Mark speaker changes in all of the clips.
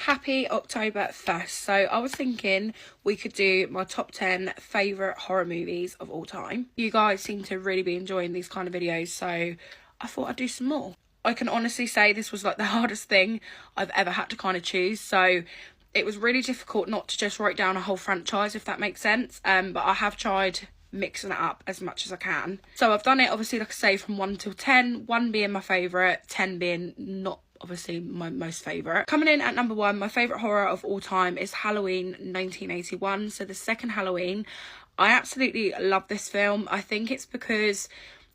Speaker 1: Happy October 1st. So I was thinking we could do my top 10 favourite horror movies of all time. You guys seem to really be enjoying these kind of videos, so I thought I'd do some more. I can honestly say this was like the hardest thing I've ever had to kind of choose. So it was really difficult not to just write down a whole franchise, if that makes sense. But I have tried mixing it up as much as I can. So I've done it, obviously, like I say, from 1 till 10, 1 being my favourite, 10 being not obviously my most favourite. Coming in at number 1, my favourite horror of all time is Halloween 1981. So the second Halloween. I absolutely love this film. I think it's because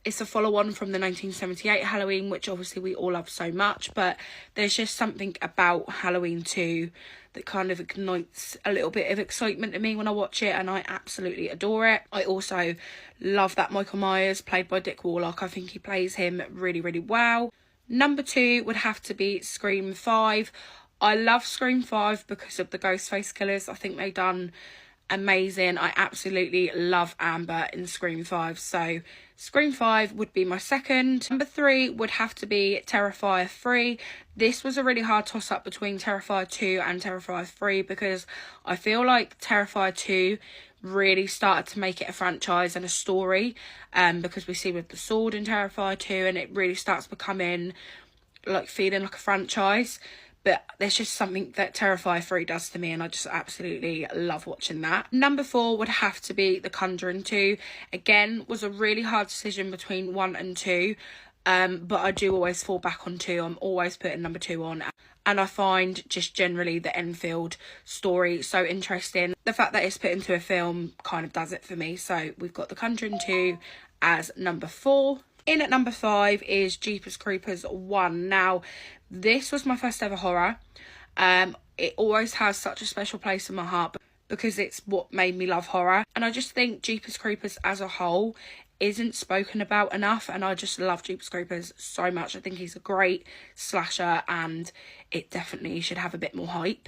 Speaker 1: it's a follow-on from the 1978 Halloween, which obviously we all love so much, but there's just something about Halloween 2 that kind of ignites a little bit of excitement to me when I watch it, and I absolutely adore it. I also love that Michael Myers, played by Dick Warlock. I think he plays him really, really well. Number 2 would have to be Scream 5. I love Scream 5 because of the Ghostface killers. I think they've done amazing. I absolutely love Amber in Scream 5. So Scream 5 would be my second. Number 3 would have to be Terrifier 3. This was a really hard toss up between Terrifier 2 and Terrifier 3 because I feel like Terrifier 2 really started to make it a franchise and a story, because we see with the sword in Terrifier 2 and it really starts becoming like feeling like a franchise. But there's just something that Terrifier 3 does to me, and I just absolutely love watching that. Number 4 would have to be The Conjuring 2. Again, was a really hard decision between 1 and 2. But I do always fall back on 2. I'm always putting number 2 on. And I find just generally the Enfield story so interesting. The fact that it's put into a film kind of does it for me. So we've got The Conjuring 2 as number 4. In at number 5 is Jeepers Creepers 1. Now, this was my first ever horror. It always has such a special place in my heart because it's what made me love horror. And I just think Jeepers Creepers as a whole isn't spoken about enough, and I just love Jeepers Creepers so much. I think he's a great slasher and it definitely should have a bit more hype.